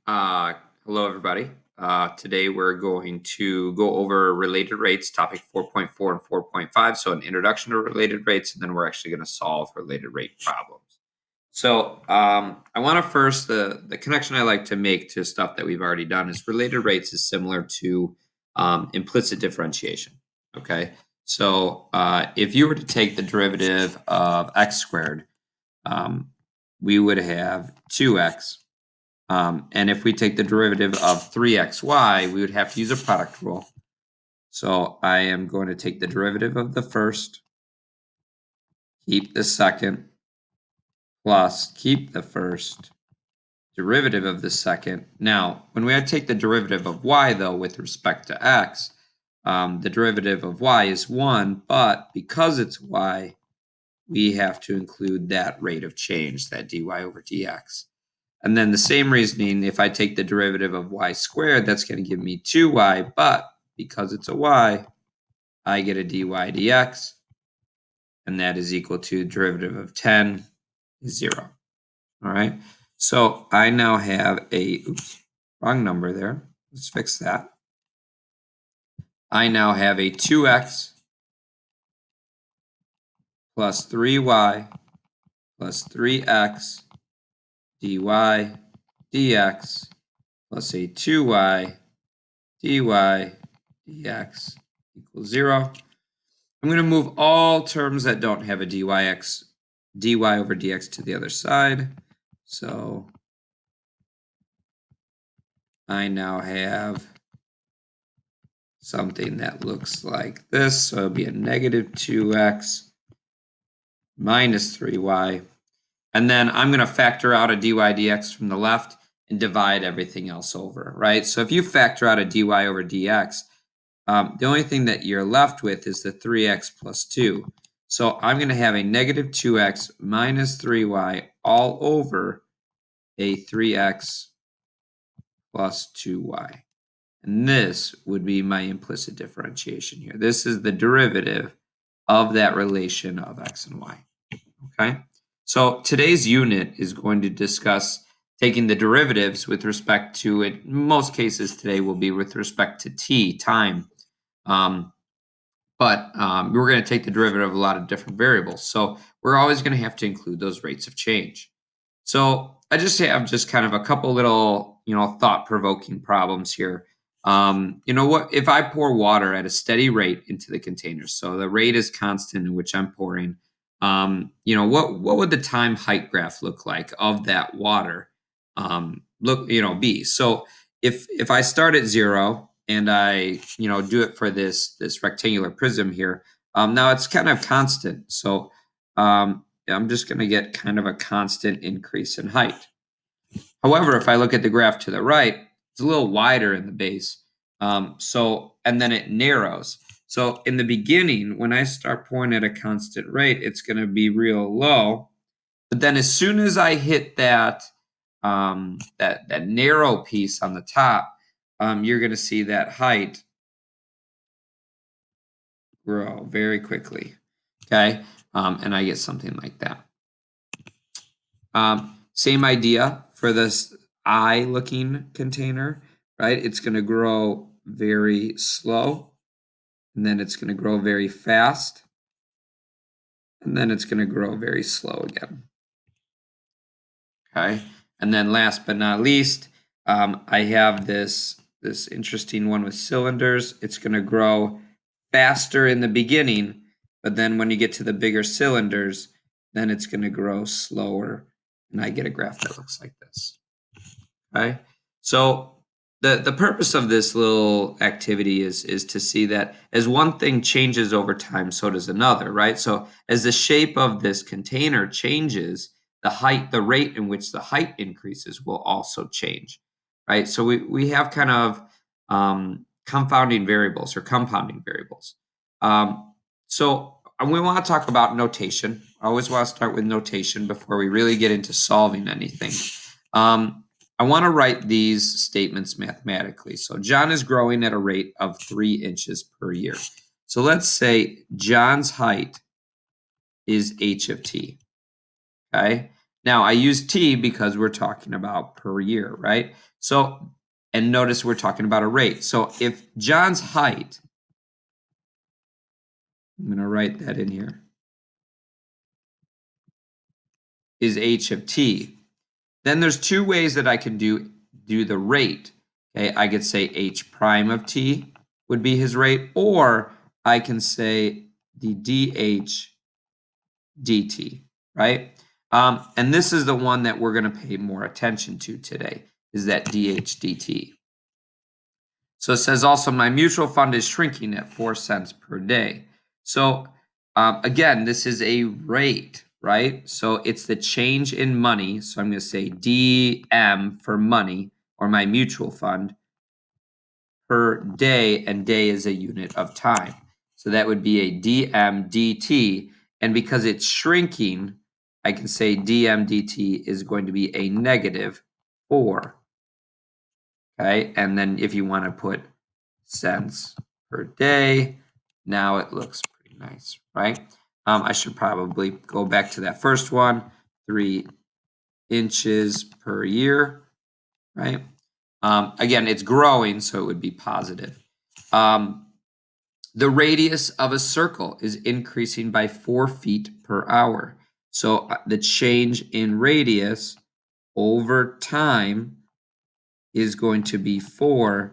Uh, Hello, everybody. Today we're going to go over related rates, topic 4.4 and 4.5. So an introduction to related rates, and then we're actually going to solve related rate problems. So I want to first, the connection I like to make to stuff that we've already done is related rates is similar to implicit differentiation. Okay. So if you were to take the derivative of x squared, um, we would have 2x. And if we take the derivative of 3xy, we would have to use a product rule. So I am going to take the derivative of the first, keep the second, plus keep the first, derivative of the second. Now, when we take the derivative of y, though, with respect to x, the derivative of y is 1, but because it's y, we have to include that rate of change, that dy over dx. And then the same reasoning, if I take the derivative of y squared, that's going to give me 2y, but because it's a y, I get a dy dx, and that is equal to derivative of 10 is 0. All right, so I now have wrong number there. Let's fix that. I now have a 2x plus 3y plus 3x dy dx plus a 2y dy dx equals 0. I'm going to move all terms that don't have a dy over dx to the other side. So I now have something that looks like this. So it'll be a negative 2x minus 3y. And then I'm going to factor out a dy dx from the left and divide everything else over, right? So if you factor out a dy over dx, the only thing that you're left with is the 3x plus 2. So I'm going to have a negative 2x minus 3y all over a 3x plus 2y. And this would be my implicit differentiation here. This is the derivative of that relation of x and y. Okay? So today's unit is going to discuss taking the derivatives with respect to, in most cases today will be with respect to t, time. But we're going to take the derivative of a lot of different variables. So we're always going to have to include those rates of change. So I just have kind of a couple little, thought-provoking problems here. What if I pour water at a steady rate into the container? So the rate is constant in which I'm pouring. What would the time height graph look like of that water? Be so if I start at 0 and I do it for this rectangular prism here, now it's kind of constant. So I'm just going to get kind of a constant increase in height. However, if I look at the graph to the right, it's a little wider in the base. And then it narrows. So in the beginning, when I start pouring at a constant rate, it's going to be real low. But then as soon as I hit that that narrow piece on the top, you're going to see that height grow very quickly. Okay, and I get something like that. Same idea for this eye-looking container, right? It's going to grow very slow, and then it's going to grow very fast, and then it's going to grow very slow again. Okay, and then last but not least, I have this interesting one with cylinders. It's going to grow faster in the beginning, but then when you get to the bigger cylinders, then it's going to grow slower, and I get a graph that looks like this. Okay, so the purpose of this little activity is to see that as one thing changes over time, so does another, right? So as the shape of this container changes, the rate in which the height increases will also change, right? So we have kind of confounding variables or compounding variables. So we want to talk about notation. I always want to start with notation before we really get into solving anything. I want to write these statements mathematically. So John is growing at a rate of 3 inches per year. So let's say John's height is h of t. Okay. Now I use t because we're talking about per year, right? So, and notice we're talking about a rate. So if John's height, I'm going to write that in here, is h of t, then there's two ways that I can do the rate. Okay, I could say h prime of t would be his rate, or I can say the dh dt, right? And this is the one that we're going to pay more attention to today, is that dh dt. So it says also my mutual fund is shrinking at 4 cents per day. So again, this is a rate, right? So it's the change in money. So I'm going to say DM for money, or my mutual fund, per day, and day is a unit of time. So that would be a DM dt. And because it's shrinking, I can say DM dt is going to be a negative 4. Okay, and then if you want to put cents per day, now it looks pretty nice, right? I should probably go back to that first one, 3 inches per year, right? Again, it's growing, so it would be positive. The radius of a circle is increasing by 4 feet per hour. So the change in radius over time is going to be 4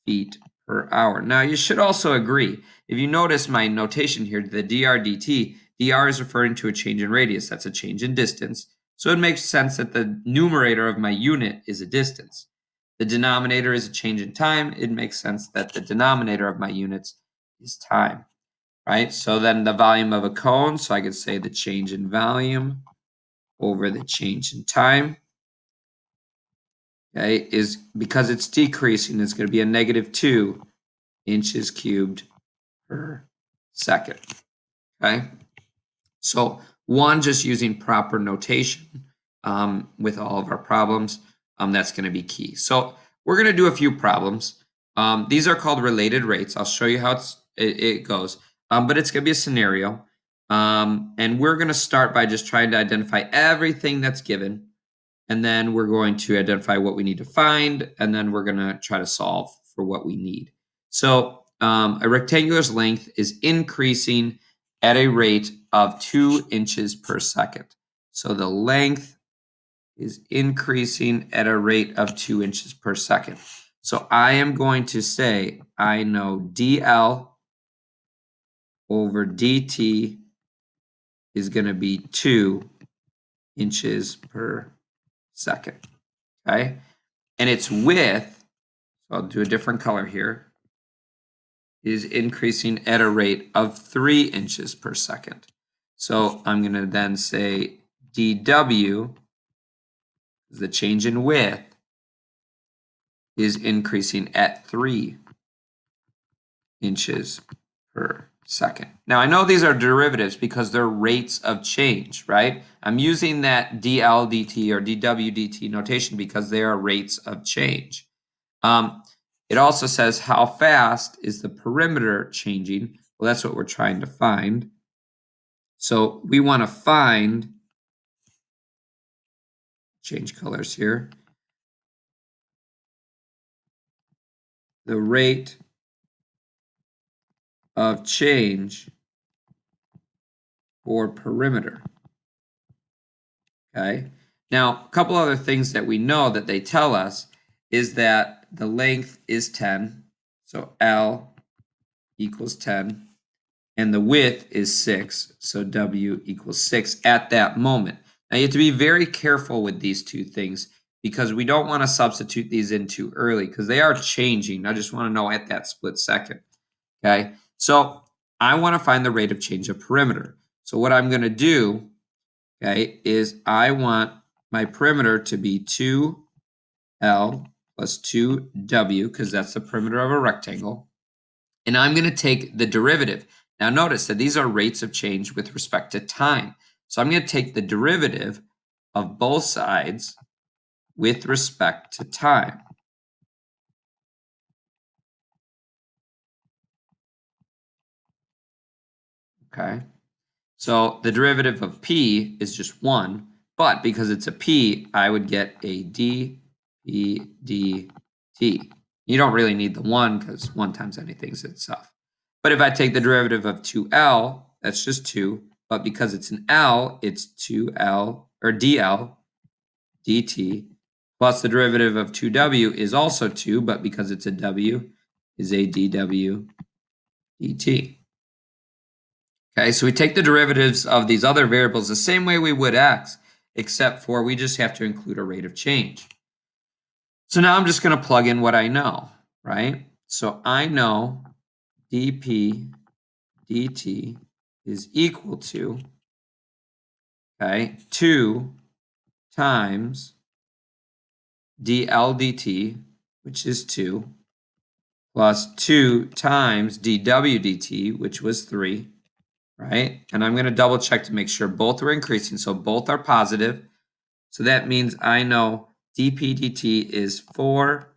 feet per hour. Now, you should also agree, if you notice my notation here, the dr dt, dr is referring to a change in radius. That's a change in distance. So it makes sense that the numerator of my unit is a distance. The denominator is a change in time. It makes sense that the denominator of my units is time, right? So then the volume of a cone, so I could say the change in volume over the change in time, okay, is because it's decreasing, it's going to be a negative 2 inches cubed per second, okay? So one, just using proper notation with all of our problems, that's going to be key. So we're going to do a few problems. These are called related rates. I'll show you how it goes, but it's going to be a scenario. And we're going to start by just trying to identify everything that's given. And then we're going to identify what we need to find. And then we're going to try to solve for what we need. So a rectangular's length is increasing at a rate of 2 inches per second. So the length is increasing at a rate of 2 inches per second. So I am going to say I know dl over dt is going to be 2 inches per second, okay? And its width, so I'll do a different color here, is increasing at a rate of 3 inches per second. So I'm going to then say dw, the change in width, is increasing at 3 inches per second. Now I know these are derivatives because they're rates of change, right? I'm using that dl dt or dw dt notation because they are rates of change. It also says how fast is the perimeter changing. Well, that's what we're trying to find. So we want to find, change colors here, the rate of change for perimeter. Okay. Now, a couple other things that we know that they tell us is that the length is 10. So L equals 10. And the width is 6. So W equals 6 at that moment. Now, you have to be very careful with these two things because we don't want to substitute these in too early because they are changing. I just want to know at that split second. Okay. So I want to find the rate of change of perimeter. So what I'm going to do, okay, is I want my perimeter to be 2L plus 2W because that's the perimeter of a rectangle. And I'm going to take the derivative. Now notice that these are rates of change with respect to time. So I'm going to take the derivative of both sides with respect to time. Okay. So the derivative of p is just 1. But because it's a p, I would get a d, p, d, t. You don't really need the 1 because 1 times anything is itself. But if I take the derivative of 2L, that's just 2. But because it's an L, it's 2L, or dl dt, plus the derivative of 2w is also 2, but because it's a w, is a dw dt. Okay, so we take the derivatives of these other variables the same way we would x, except for we just have to include a rate of change. So now I'm just going to plug in what I know, right? So I know dp dt is equal to, okay, 2 times dl dt, which is 2, plus 2 times dw dt, which was 3, right? And I'm going to double check to make sure both are increasing, so both are positive. So that means I know dp dt is 4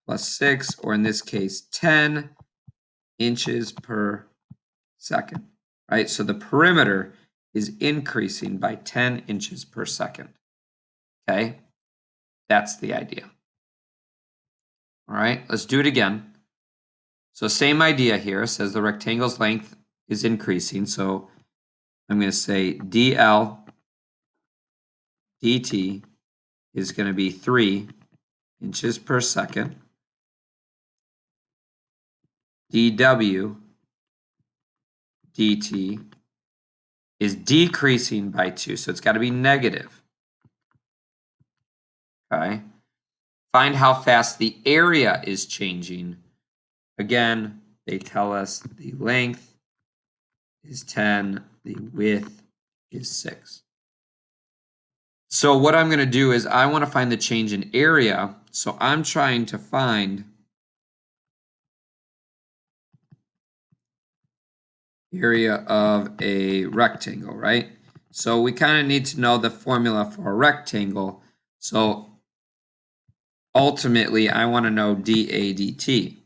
plus 6, or in this case, 10 inches per second, right? So the perimeter is increasing by 10 inches per second, okay? That's the idea. All right, let's do it again. So same idea here. It says the rectangle's length is increasing. So I'm going to say dl dt is going to be 3 inches per second. dw dt is decreasing by 2, so it's got to be negative. Okay. Find how fast the area is changing. Again, they tell us the length is 10, the width is 6. So what I'm going to do is I want to find the change in area. So I'm trying to find area of a rectangle, right? So we kind of need to know the formula for a rectangle. So ultimately, I want to know dA dt.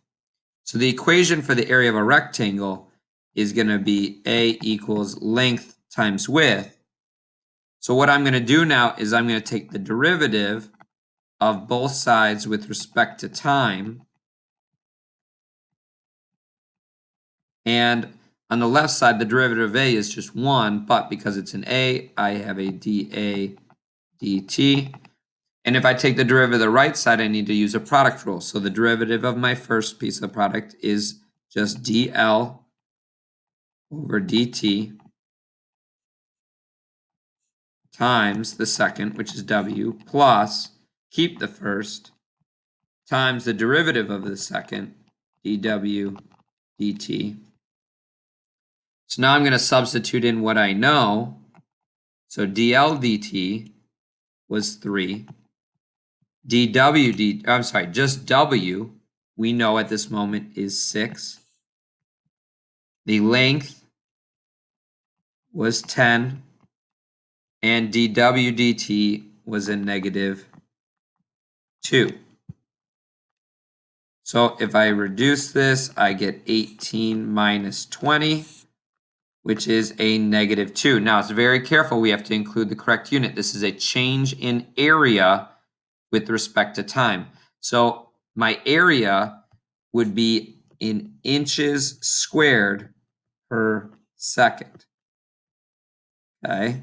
So the equation for the area of a rectangle is going to be A equals length times width. So what I'm going to do now is I'm going to take the derivative of both sides with respect to time. And on the left side, the derivative of A is just 1, but because it's an A, I have a dA dt. And if I take the derivative of the right side, I need to use a product rule. So the derivative of my first piece of the product is just dl over dt times the second, which is w, plus, keep the first, times the derivative of the second, dw dt. So now I'm going to substitute in what I know. So dl dt was 3. Just w, we know at this moment is 6. The length was 10. And dw dt was a negative 2. So if I reduce this, I get 18 minus 20, which is a negative 2. Now, it's very careful. We have to include the correct unit. This is a change in area with respect to time. So my area would be in inches squared per second. Okay.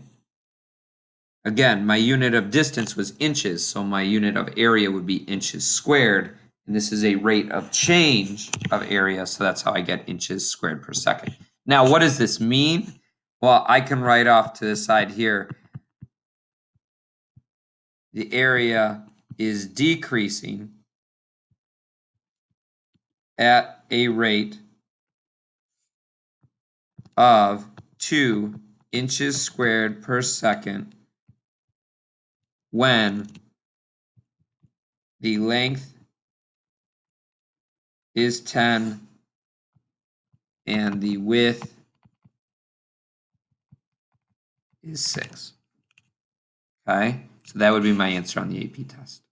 Again, my unit of distance was inches, so my unit of area would be inches squared. And this is a rate of change of area, so that's how I get inches squared per second. Now, what does this mean? Well, I can write off to the side here. The area is decreasing at a rate of 2 inches squared per second when the length is 10 and the width is 6. Okay, so that would be my answer on the AP test.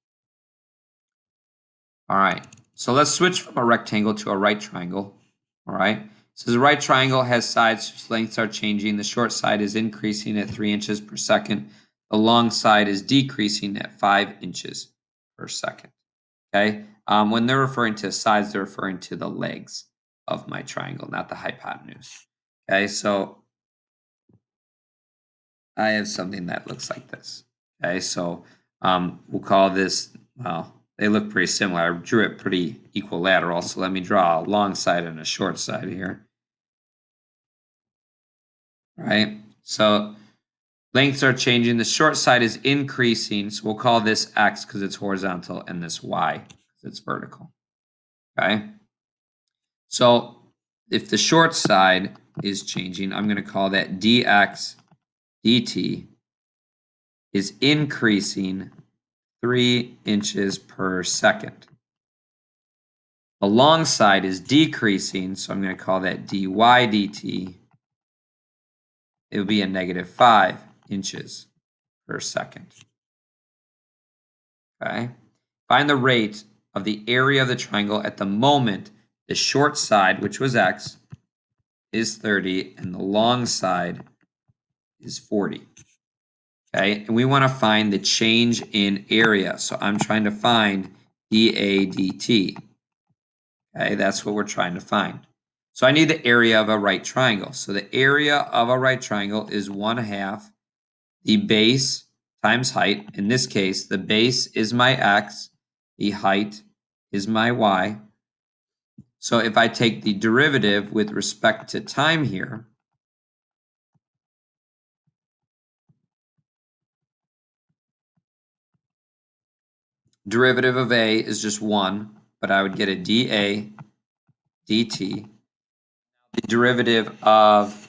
All right, so let's switch from a rectangle to a right triangle. All right, so the right triangle has sides whose lengths are changing. The short side is increasing at 3 inches per second. The long side is decreasing at 5 inches per second. Okay. When they're referring to sides, they're referring to the legs of my triangle, not the hypotenuse. Okay. So I have something that looks like this. Okay. So we'll call this, well, they look pretty similar. I drew it pretty equilateral. So let me draw a long side and a short side here. Right. So lengths are changing. The short side is increasing. So we'll call this X because it's horizontal and this Y because it's vertical. Okay. So if the short side is changing, I'm going to call that dx dt is increasing 3 inches per second. The long side is decreasing, so I'm going to call that dy dt. It will be a negative 5 inches per second. Okay. Find the rate of the area of the triangle at the moment the short side, which was x, is 30 and the long side is 40. Okay, and we want to find the change in area. So I'm trying to find dA dt. Okay, that's what we're trying to find. So I need the area of a right triangle. So the area of a right triangle is 1/2 the base times height. In this case, the base is my x, the height is my y. So if I take the derivative with respect to time here, derivative of a is just 1, but I would get a dA dt. The derivative of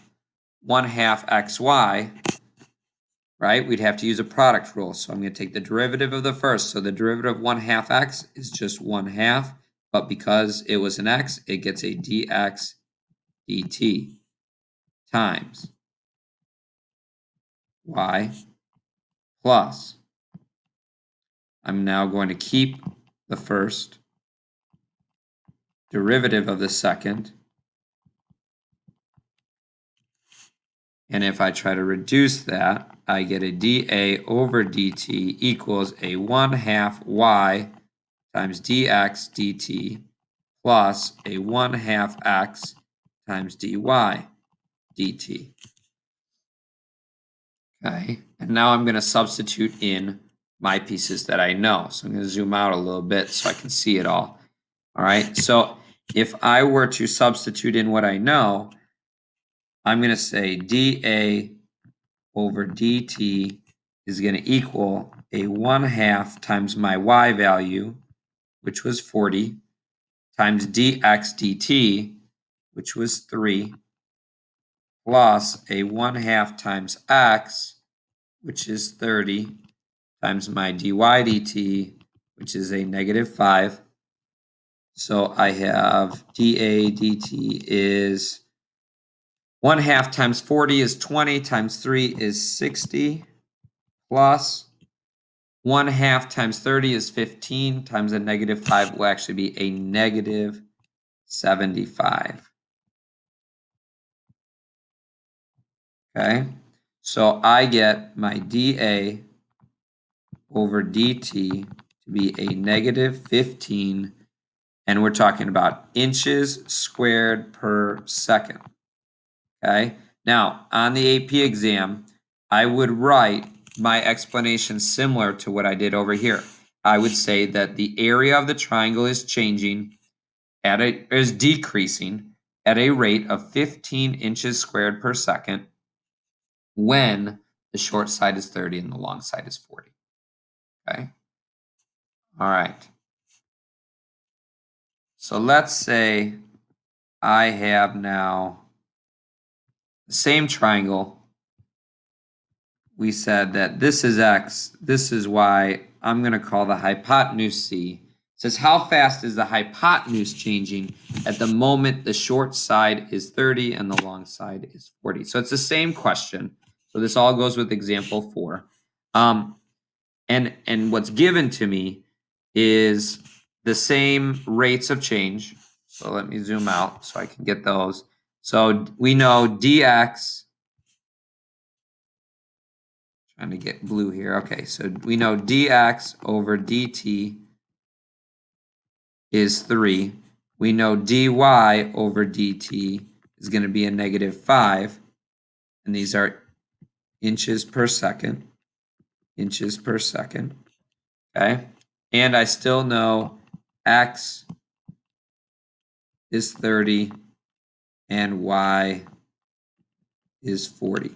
1/2 xy, right? We'd have to use a product rule. So I'm going to take the derivative of the first. So the derivative of 1/2 x is just 1/2, but because it was an x, it gets a dx dt times y plus. I'm now going to keep the first, derivative of the second, and if I try to reduce that, I get a dA over dt equals a 1/2 y times dx dt plus a 1/2 x times dy dt. Okay, and now I'm going to substitute in my pieces that I know. So I'm going to zoom out a little bit so I can see it all. All right, so if I were to substitute in what I know, I'm going to say dA over dt is going to equal a 1/2 times my y value, which was 40, times dx dt, which was 3, plus a 1/2 times x, which is 30, times my dy dt, which is a negative 5. So I have dA dt is 1/2 times 40 is 20, times 3 is 60, plus 1/2 times 30 is 15, times a negative 5 will actually be a negative 75. Okay, so I get my dA over dt to be a negative 15, and we're talking about inches squared per second. Okay, now on the AP exam, I would write my explanation similar to what I did over here. I would say that the area of the triangle is changing is decreasing at a rate of 15 inches squared per second when the short side is 30 and the long side is 40. Okay. All right. So let's say I have now the same triangle. We said that this is x, this is y. I'm going to call the hypotenuse C. It says how fast is the hypotenuse changing at the moment the short side is 30 and the long side is 40. So it's the same question. So this all goes with example 4. And what's given to me is the same rates of change. So let me zoom out so I can get those. So we know dx, Trying to get blue here. Okay, so we know dx over dt is 3. We know dy over dt is going to be a -5. And these are inches per second. Inches per second. Okay. And I still know x is 30 and y is 40.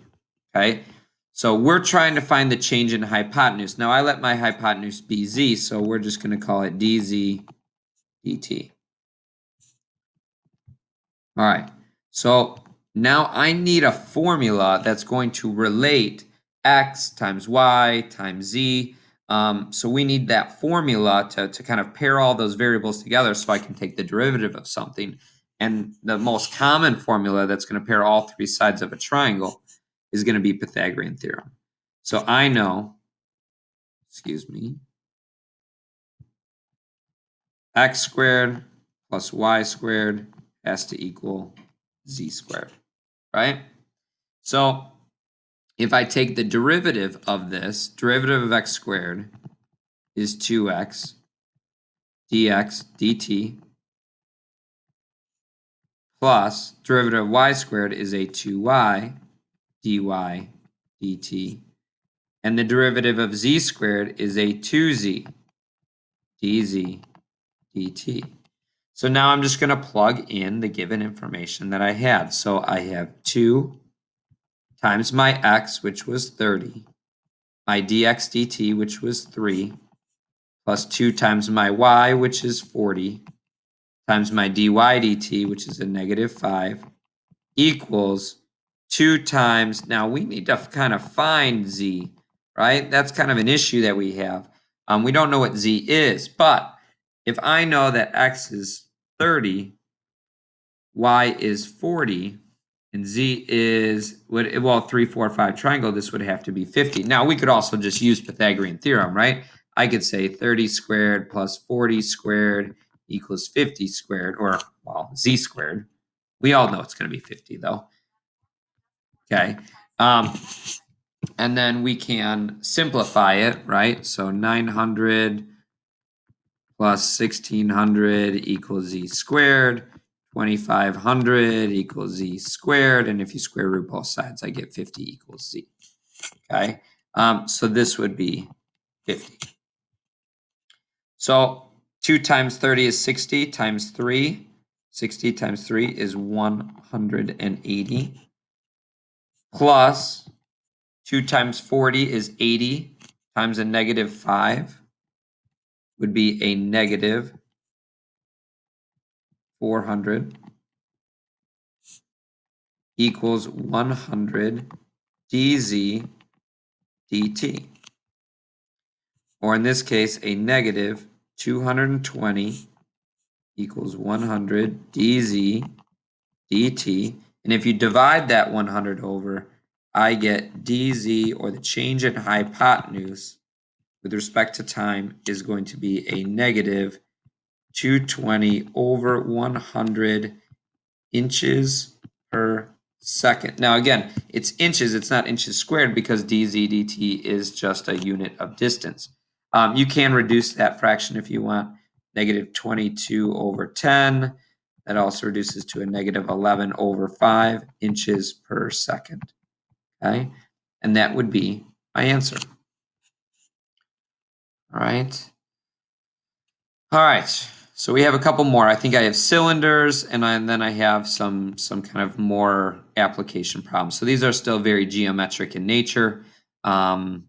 Okay. So we're trying to find the change in hypotenuse. Now I let my hypotenuse be z, so we're just going to call it dz dt. All right. So now I need a formula that's going to relate x times y times z. So we need that formula to kind of pair all those variables together so I can take the derivative of something. And the most common formula that's going to pair all three sides of a triangle is going to be Pythagorean theorem. So I know, excuse me, x squared plus y squared has to equal z squared, right? So if I take the derivative of this, derivative of x squared is 2x dx dt plus derivative of y squared is a 2y dy dt. And the derivative of z squared is a 2z dz dt. So now I'm just going to plug in the given information that I had. So I have 2 times my x, which was 30, my dx dt, which was 3, plus 2 times my y, which is 40, times my dy dt, which is a -5, equals 2 times, now we need to kind of find z, right? That's kind of an issue that we have. We don't know what z is, but if I know that x is 30, y is 40, and z is, well, 3, 4, 5 triangle, this would have to be 50. Now, we could also just use Pythagorean theorem, right? I could say 30 squared plus 40 squared equals 50 squared, or, well, z squared. We all know it's going to be 50, though. Okay. And then we can simplify it, right? So 900 plus 1600 equals z squared. 2500 equals z squared. And if you square root both sides, I get 50 equals z. Okay. So this would be 50. So 2 times 30 is 60 times 3. 60 times 3 is 180. Plus 2 times 40 is 80 times a -5 would be a -400 equals 100 dz dt. Or in this case, a -220 equals 100 dz dt. And if you divide that 100 over, I get dz, or the change in hypotenuse with respect to time, is going to be a -220 over 100 inches per second. Now, again, it's inches, it's not inches squared, because dz dt is just a unit of distance. You can reduce that fraction if you want. -22 over 10. That also reduces to a -11 over 5 inches per second. Okay? And that would be my answer. All right. All right. So we have a couple more. I think I have cylinders, and then I have some kind of more application problems. So these are still very geometric in nature. Kind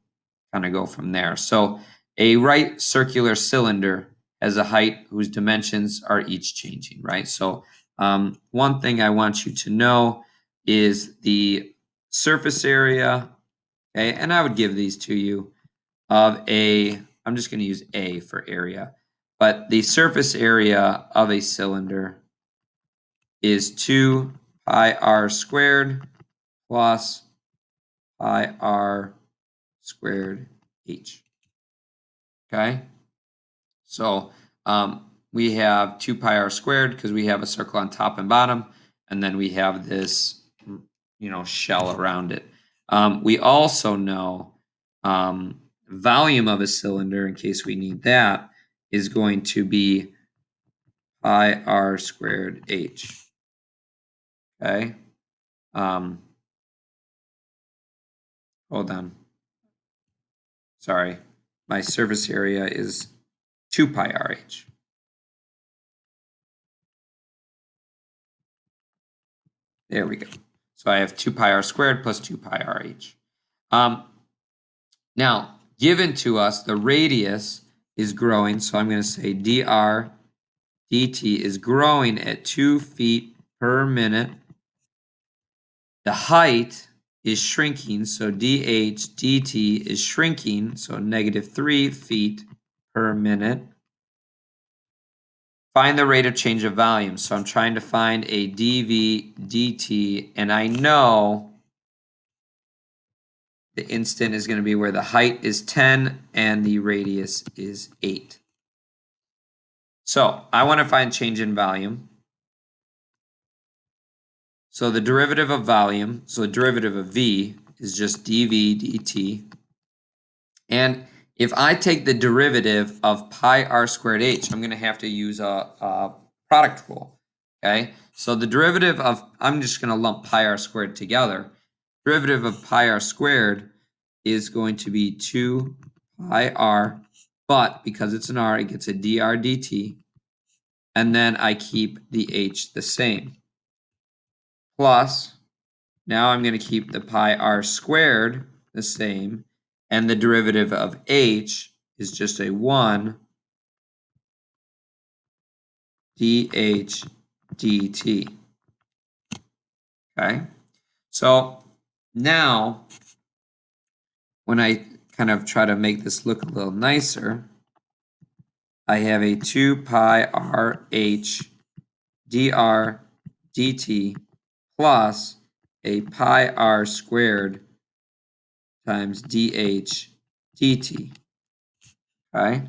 of go from there. So a right circular cylinder has a height whose dimensions are each changing, right? So one thing I want you to know is the surface area, okay? And I would give these to you of I'm just going to use A for area. But the surface area of a cylinder is 2 pi r squared plus pi r squared h. Okay? So we have 2 pi r squared because we have a circle on top and bottom, and then we have this, shell around it. We also know volume of a cylinder, in case we need that, is going to be pi r squared h. Okay. Hold on. Sorry. My surface area is 2 pi RH. There we go. So I have 2 pi r squared plus 2 pi RH. Now, given to us, the radius is growing. So I'm going to say dr dt is growing at 2 feet per minute. The height is shrinking. So dh dt is shrinking. So negative 3 feet per minute. Find the rate of change of volume. So I'm trying to find a dv dt, and I know the instant is going to be where the height is 10 and the radius is 8. So I want to find change in volume. So the derivative of volume, so the derivative of v is just dv dt. And if I take the derivative of pi r squared h, I'm going to have to use a product rule. Okay, so the derivative of, I'm just going to lump pi r squared together. Derivative of pi r squared is going to be 2 pi r, but because it's an r, it gets a dr dt. And then I keep the h the same. Plus, now I'm going to keep the pi r squared the same. And the derivative of h is just a 1 dh dt. Okay, so now when I kind of try to make this look a little nicer, I have a 2 pi r h dr dt plus a pi r squared times dh dt. Okay,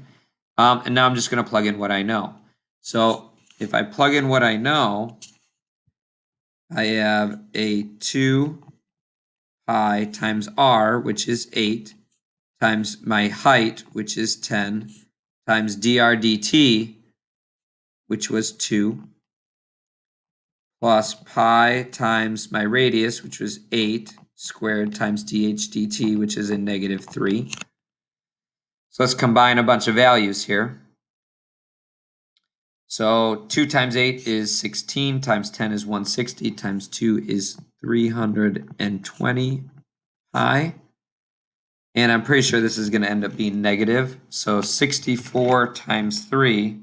and now I'm just going to plug in what I know. So if I plug in what I know, I have a 2 pi times r, which is 8, times my height, which is 10, times dr dt, which was 2, plus pi times my radius, which was 8, squared times dh dt, which is a negative 3. So let's combine a bunch of values here. So 2 times 8 is 16, times 10 is 160, times 2 is 320 pi. And I'm pretty sure this is going to end up being negative. So 64 times 3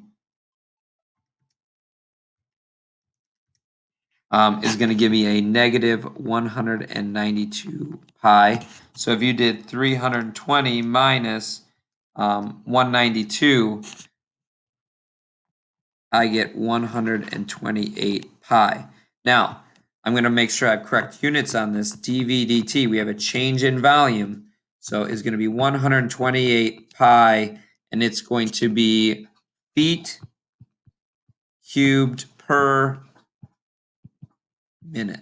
is going to give me a negative 192 pi. So if you did 320 minus 192, I get 128 pi. Now, I'm going to make sure I have correct units on this. dV dt, we have a change in volume. So it's going to be 128 pi, and it's going to be feet cubed per minute.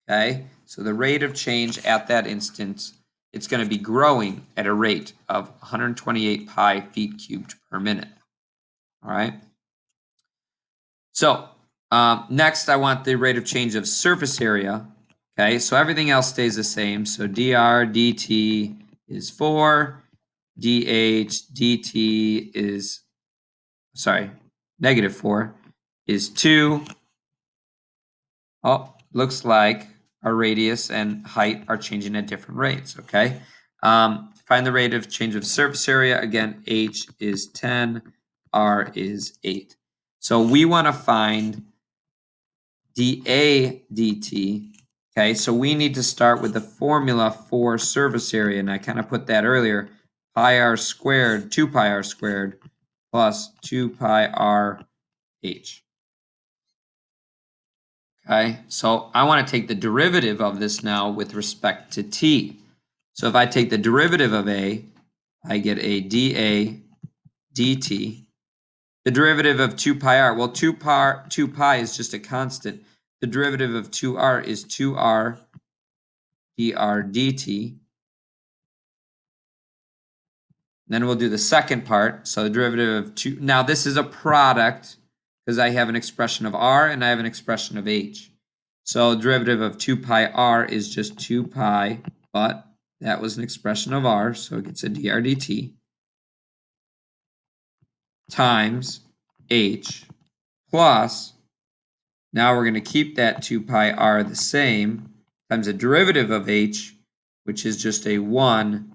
Okay, so the rate of change at that instance, it's going to be growing at a rate of 128 pi feet cubed per minute. All right. So next, I want the rate of change of surface area. Okay, so everything else stays the same. So dr dt is 4, dh dt is, sorry, negative 4 is 2. Oh, looks like our radius and height are changing at different rates, okay? Find the rate of change of surface area. Again, h is 10, r is 8. So we want to find dA dt, okay? So we need to start with the formula for surface area, and I kind of put that earlier. Pi r squared, 2 pi r squared, plus 2 pi r h. Okay, so I want to take the derivative of this now with respect to t. So if I take the derivative of a, I get a dA dt. The derivative of 2 pi r, well, 2 pi is just a constant. The derivative of 2r is 2r dr dt. Then we'll do the second part. So the derivative of 2. Now this is a product because I have an expression of r and I have an expression of h. So derivative of 2 pi r is just 2 pi, but that was an expression of r, so it gets a dr dt, times h plus, now we're going to keep that 2 pi r the same, times the derivative of h, which is just a 1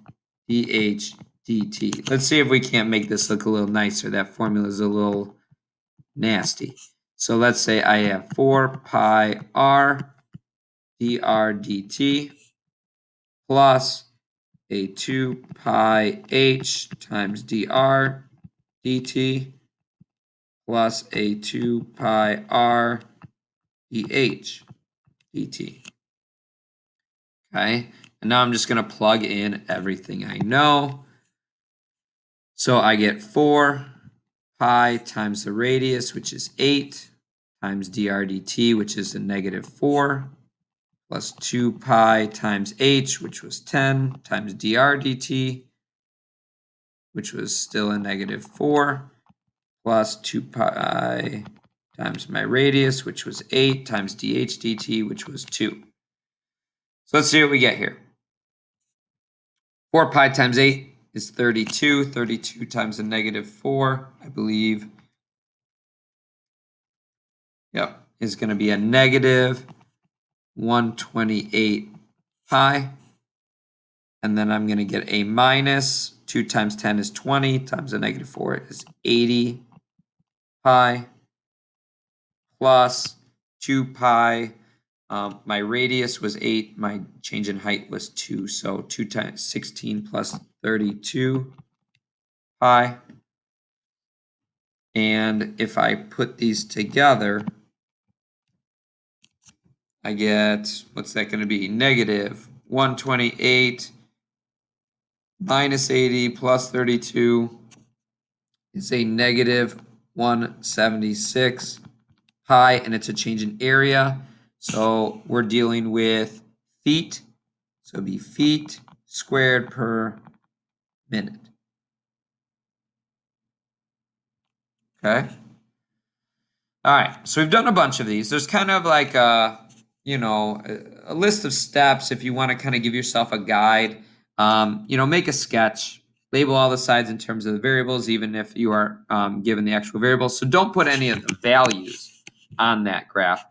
dh dt. Let's see if we can't make this look a little nicer. That formula is a little nasty. So let's say I have 4 pi r dr dt plus a 2 pi h times dr dt plus a 2 pi r dh dt. Okay, and now I'm just going to plug in everything I know. So I get 4 pi times the radius, which is 8, times dr dt, which is a negative 4, plus 2 pi times h, which was 10, times dr dt, which was still a negative 4, plus 2 pi times my radius, which was 8, times dh dt, which was 2. So let's see what we get here. 4 pi times 8 is 32. 32 times a negative 4, I believe, yep, is going to be a negative 128 pi. And then I'm going to get a minus 2 times 10 is 20, times a negative 4 is 80 pi, plus 2 pi. My radius was 8. My change in height was 2. So 2 times 16 plus 32 pi. And if I put these together, I get, what's that going to be? Negative 128 minus 80 plus 32 is a negative 176 pi, and it's a change in area. So we're dealing with feet. So it'd be feet squared per minute. Okay. All right. So we've done a bunch of these. There's kind of like a list of steps if you want to kind of give yourself a guide. Make a sketch, label all the sides in terms of the variables, even if you are given the actual variables. So don't put any of the values on that graph.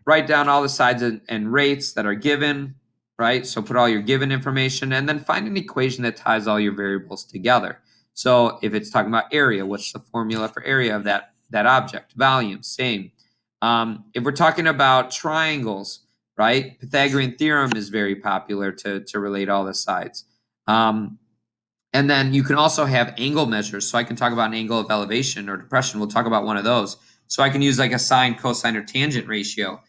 Write down all the sides and rates that are given, right? So put all your given information and then find an equation that ties all your variables together. So if it's talking about area, what's the formula for area of that object? Volume, same. If we're talking about triangles, right? Pythagorean theorem is very popular to relate all the sides. And then you can also have angle measures. So I can talk about an angle of elevation or depression. We'll talk about one of those. So I can use like a sine, cosine, or tangent ratio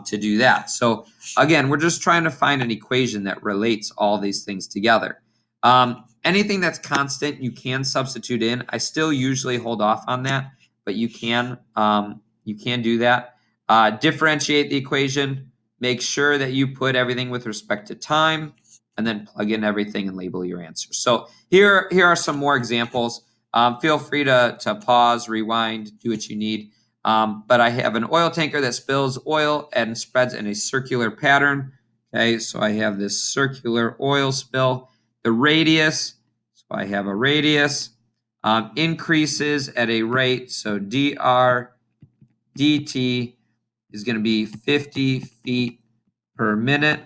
to do that. So again, we're just trying to find an equation that relates all these things together. Anything that's constant, you can substitute in. I still usually hold off on that, but you can do that. Differentiate the equation. Make sure that you put everything with respect to time, and then plug in everything and label your answers. So here are some more examples. Feel free to pause, rewind, do what you need. But I have an oil tanker that spills oil and spreads in a circular pattern. Okay, so I have this circular oil spill. The radius, so I have a radius, increases at a rate. So dr dt is going to be 50 feet per minute.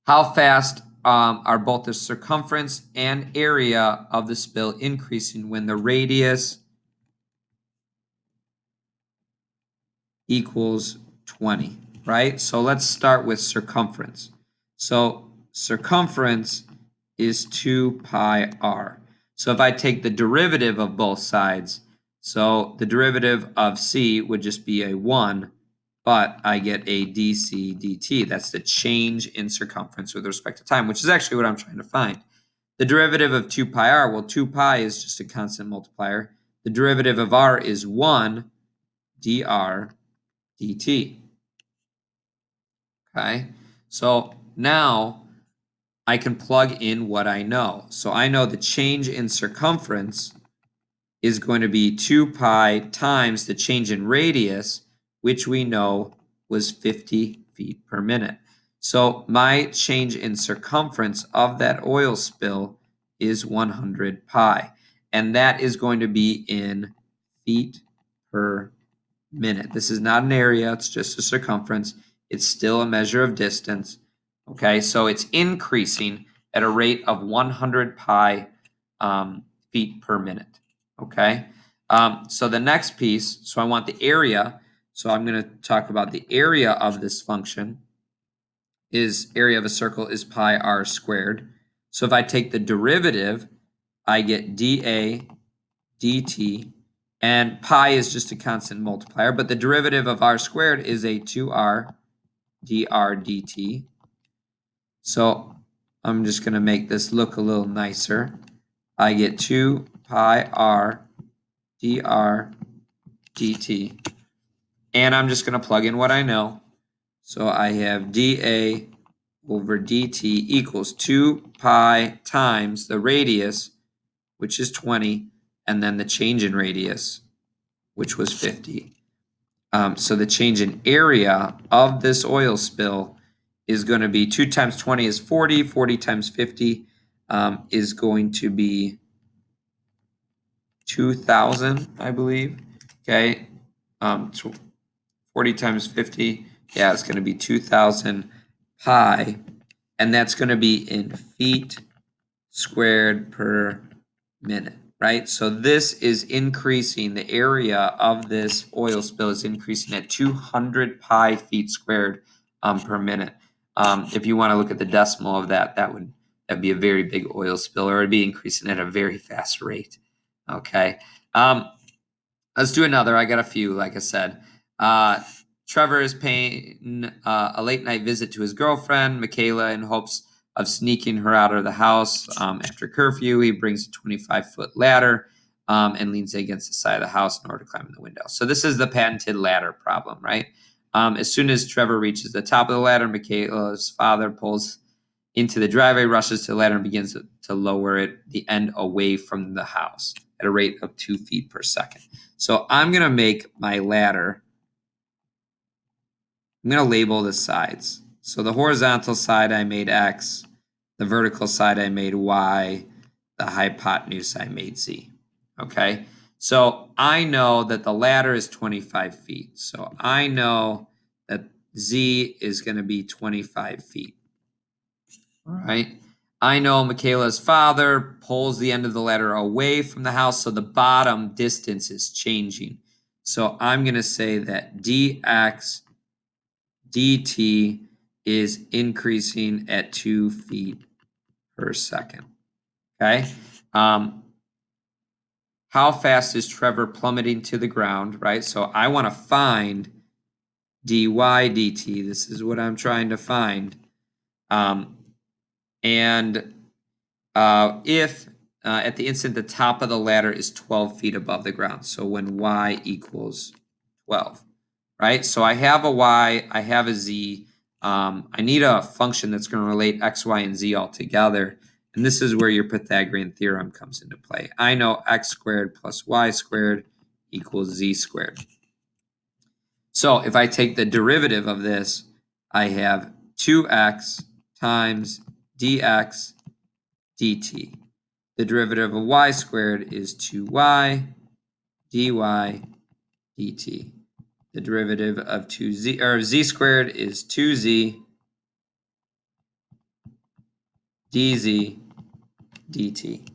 How fast are both the circumference and area of the spill increasing when the radius equals 20, right? So let's start with circumference. So circumference is 2 pi r. So if I take the derivative of both sides, so the derivative of c would just be a 1, but I get a dc dt. That's the change in circumference with respect to time, which is actually what I'm trying to find. The derivative of 2 pi r, well, 2 pi is just a constant multiplier. The derivative of r is 1 dr dt. Okay, so now I can plug in what I know. So I know the change in circumference is going to be 2 pi times the change in radius, which we know was 50 feet per minute. So my change in circumference of that oil spill is 100 pi. And that is going to be in feet per minute. This is not an area, it's just a circumference. It's still a measure of distance. Okay, so it's increasing at a rate of 100 pi feet per minute. Okay, so the next piece, so I want the area. So I'm going to talk about the area of this function. Is area of a circle is pi r squared. So if I take the derivative, I get dA dt, and pi is just a constant multiplier, but the derivative of r squared is a 2r dr dt. So I'm just going to make this look a little nicer. I get 2 pi r dr dt, and I'm just going to plug in what I know. So I have dA over dt equals 2 pi times the radius, which is 20, and then the change in radius, which was 50. So the change in area of this oil spill is going to be 2 times 20 is 40. 40 times 50 is going to be 2,000, I believe. Okay. 40 times 50. Yeah, it's going to be 2,000 pi. And that's going to be in feet squared per minute, right? So this is increasing, the area of this oil spill is increasing at 200 pi feet squared per minute. If you want to look at the decimal of that, that'd be a very big oil spill, or it'd be increasing at a very fast rate. Okay. Let's do another. I got a few, like I said. Trevor is paying a late night visit to his girlfriend, Michaela, in hopes of sneaking her out of the house after curfew. He brings a 25-foot ladder and leans against the side of the house in order to climb in the window. So this is the patented ladder problem, right? As soon as Trevor reaches the top of the ladder, Michaela's father pulls into the driveway, rushes to the ladder, and begins to lower the end away from the house at a rate of 2 feet per second. So I'm going to make my ladder, I'm going to label the sides. So the horizontal side I made X, the vertical side I made Y, the hypotenuse I made Z. Okay, so I know that the ladder is 25 feet. So I know that Z is going to be 25 feet. All right. I know Michaela's father pulls the end of the ladder away from the house, so the bottom distance is changing. So I'm going to say that dx dt is increasing at 2 feet per second. Okay. How fast is Trevor plummeting to the ground, right? So I want to find dy dt. This is what I'm trying to find. And if at the instant the top of the ladder is 12 feet above the ground. So when y equals 12, right? So I have a y, I have a z. I need a function that's going to relate x, y, and z all together. And this is where your Pythagorean theorem comes into play. I know x squared plus y squared equals z squared. So if I take the derivative of this, I have 2x times dx dt. The derivative of y squared is 2y dy dt. The derivative of z squared is 2z dz dt.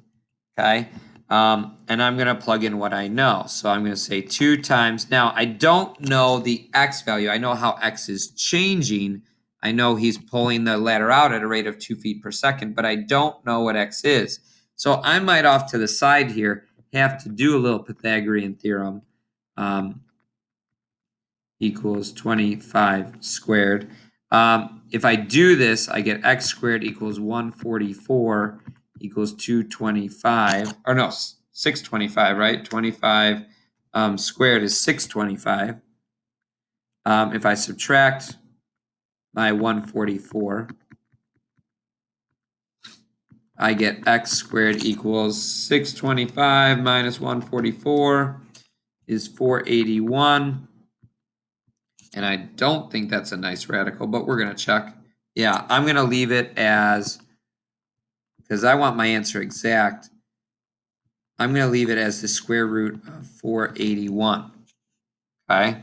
Okay, and I'm going to plug in what I know. So I'm going to say 2 times. Now I don't know the x value. I know how x is changing. I know he's pulling the ladder out at a rate of 2 feet per second, but I don't know what x is. So I might off to the side here have to do a little Pythagorean theorem. Equals 25 squared. If I do this, I get x squared equals 144 equals 225. Or no, 625, right? 25 squared is 625. If I subtract my 144, I get x squared equals 625 minus 144 is 481. And I don't think that's a nice radical, but we're going to check. Yeah, I'm going to leave it as, because I want my answer exact, I'm going to leave it as the square root of 481. Okay.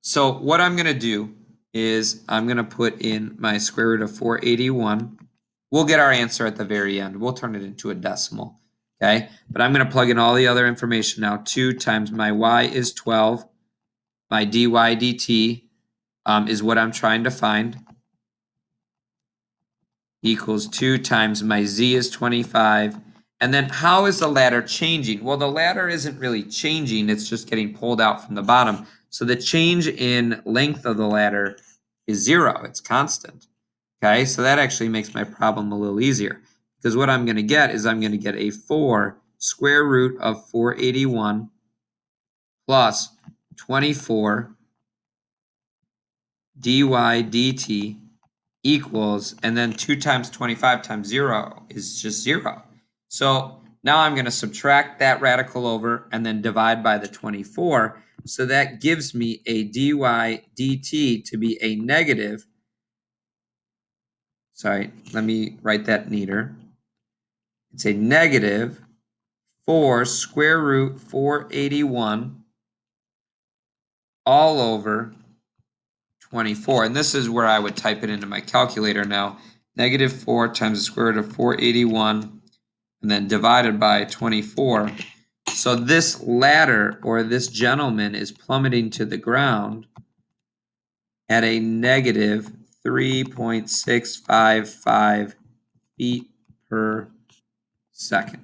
So what I'm going to do is I'm going to put in my square root of 481. We'll get our answer at the very end. We'll turn it into a decimal. Okay. But I'm going to plug in all the other information now. 2 times my y is 12. My dy dt is what I'm trying to find. Equals 2 times my z is 25. And then how is the ladder changing? Well, the ladder isn't really changing. It's just getting pulled out from the bottom. So the change in length of the ladder is 0. It's constant. Okay, so that actually makes my problem a little easier. Because what I'm going to get is I'm going to get a 4 square root of 481 plus 24 dy dt equals, and then 2 times 25 times 0 is just 0. So now I'm going to subtract that radical over and then divide by the 24. So that gives me a dy dt to be a negative. Sorry, let me write that neater. It's a negative 4 square root 481 all over 24. And this is where I would type it into my calculator now. Negative 4 times the square root of 481 and then divided by 24. So this ladder, or this gentleman, is plummeting to the ground at a negative 3.655 feet per second.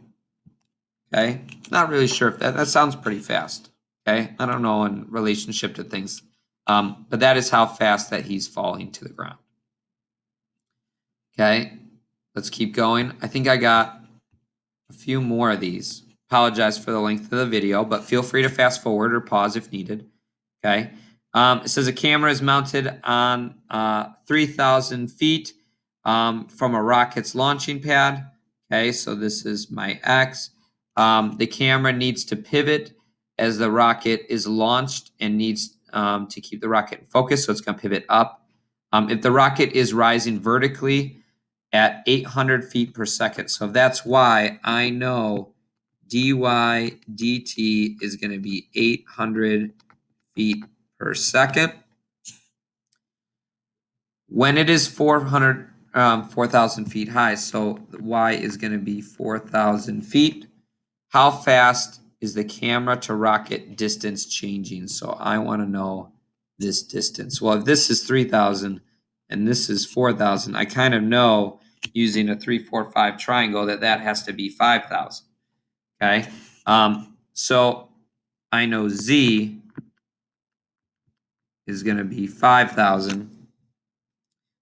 Okay, not really sure if that sounds pretty fast. Okay, I don't know in relationship to things, but that is how fast that he's falling to the ground. Okay, let's keep going. I think I got a few more of these. Apologize for the length of the video, but feel free to fast forward or pause if needed. Okay. It says a camera is mounted on 3,000 feet from a rocket's launching pad. Okay, so this is my X. The camera needs to pivot as the rocket is launched and needs to keep the rocket in focus, so it's going to pivot up. If the rocket is rising vertically at 800 feet per second, so that's why I know dy dt is going to be 800 feet per second. When it is 4,000 feet high, so y is going to be 4,000 feet. How fast is the camera to rocket distance changing? So I want to know this distance. Well, if this is 3,000 and this is 4,000, I kind of know using a 3, 4, 5 triangle that has to be 5,000. Okay, so I know z is going to be 5,000.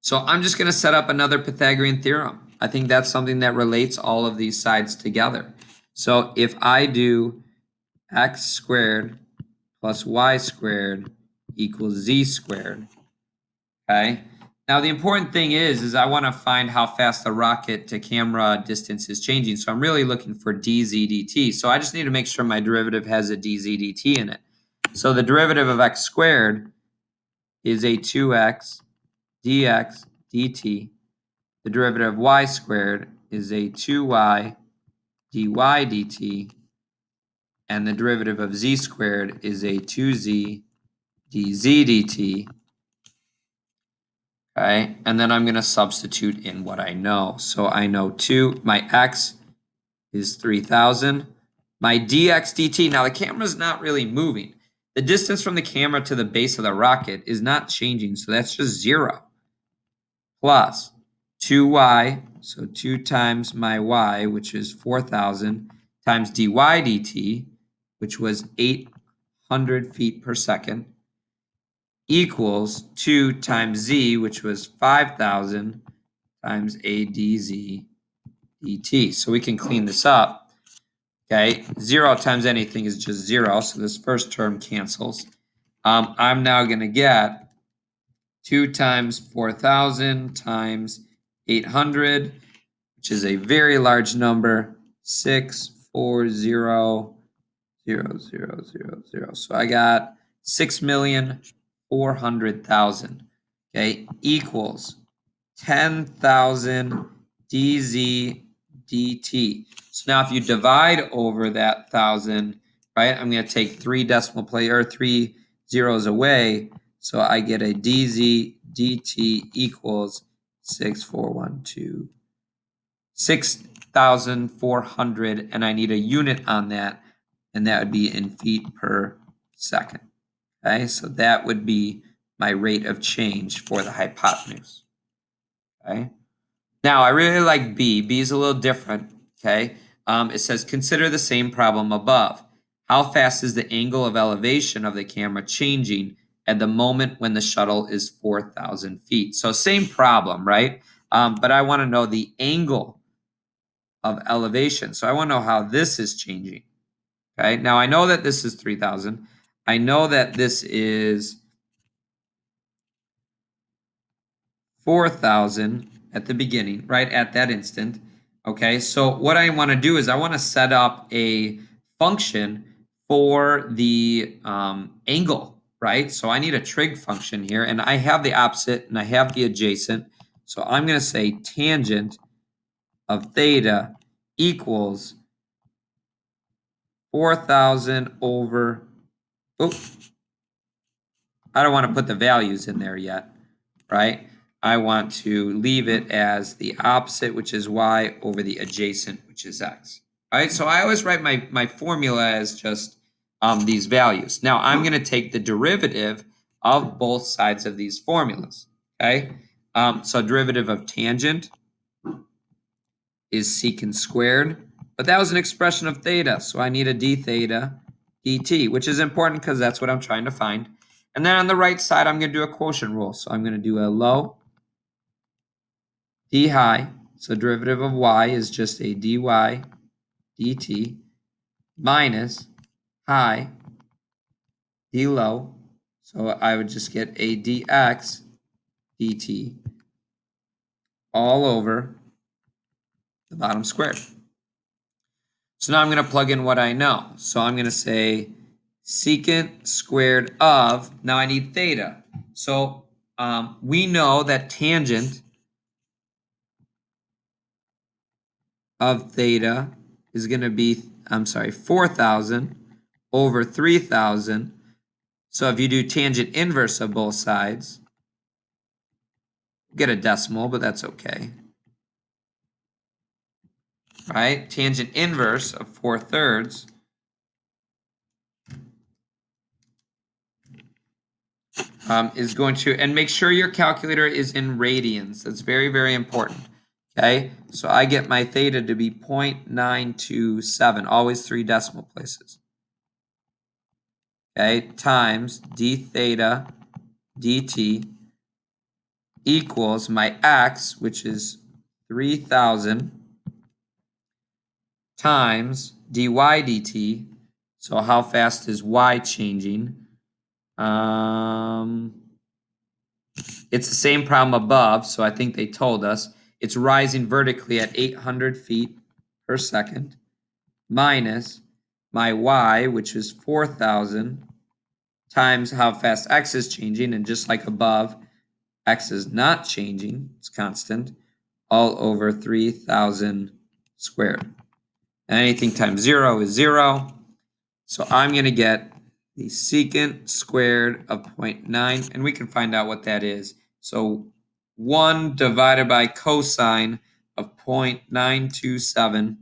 So I'm just going to set up another Pythagorean theorem. I think that's something that relates all of these sides together. So if I do x squared plus y squared equals z squared, okay? Now the important thing is I want to find how fast the rocket to camera distance is changing. So I'm really looking for dz dt. So I just need to make sure my derivative has a dz dt in it. So the derivative of x squared is a 2x dx dt. The derivative of y squared is a 2y dy dt. And the derivative of z squared is a 2z dz dt. Okay, and then I'm going to substitute in what I know. So I know my x is 3,000. My dx dt, now the camera's not really moving. The distance from the camera to the base of the rocket is not changing, so that's just 0. Plus 2y, so 2 times my y, which is 4,000, times dy dt, which was 800 feet per second, equals 2 times z, which was 5,000, times a dz dt. So we can clean this up. Okay, 0 times anything is just 0, so this first term cancels. I'm now going to get 2 times 4,000 times 800 which is a very large number, 640,000. So I got 6,400,000. Okay, equals 10,000 dz dt. So now if you divide over that 1,000, right? I'm going to take 3 zeros away, so I get a dz dt equals 6,400, and I need a unit on that, and that would be in feet per second. Okay, so that would be my rate of change for the hypotenuse. Okay, now I really like B. B is a little different. Okay, it says consider the same problem above. How fast is the angle of elevation of the camera changing at the moment when the shuttle is 4,000 feet? So same problem, right? But I want to know the angle of elevation. So I want to know how this is changing. Okay, now I know that this is 3,000. I know that this is 4,000 at the beginning, right at that instant. Okay, so what I want to do is I want to set up a function for the angle, right? So I need a trig function here, and I have the opposite and I have the adjacent. So I'm going to say tangent of theta equals 4,000 over, I don't want to put the values in there yet, right? I want to leave it as the opposite, which is y, over the adjacent, which is x. All right, so I always write my formula as just these values. Now I'm going to take the derivative of both sides of these formulas, okay? So derivative of tangent is secant squared, but that was an expression of theta, so I need a d theta dt, which is important because that's what I'm trying to find. And then on the right side, I'm going to do a quotient rule. So I'm going to do a low d high. So derivative of y is just a dy dt minus high d low. So I would just get a dx dt all over the bottom squared. So now I'm going to plug in what I know. So I'm going to say secant squared of, now I need theta. So we know that tangent of theta is going to be, 4,000 over 3,000. So if you do tangent inverse of both sides, get a decimal, but that's okay. Right? Tangent inverse of 4/3 is going to, and make sure your calculator is in radians. That's very, very important. Okay, so I get my theta to be 0.927, always 3 decimal places. Okay, times d theta dt equals my x, which is 3,000, times dy dt. So how fast is y changing? It's the same problem above, so I think they told us. It's rising vertically at 800 feet per second, minus my y, which is 4,000, times how fast x is changing, and just like above, x is not changing, it's constant, all over 3,000 squared. And anything times 0 is 0, so I'm going to get the secant squared of 0.9, and we can find out what that is. So 1 divided by cosine of 0.927,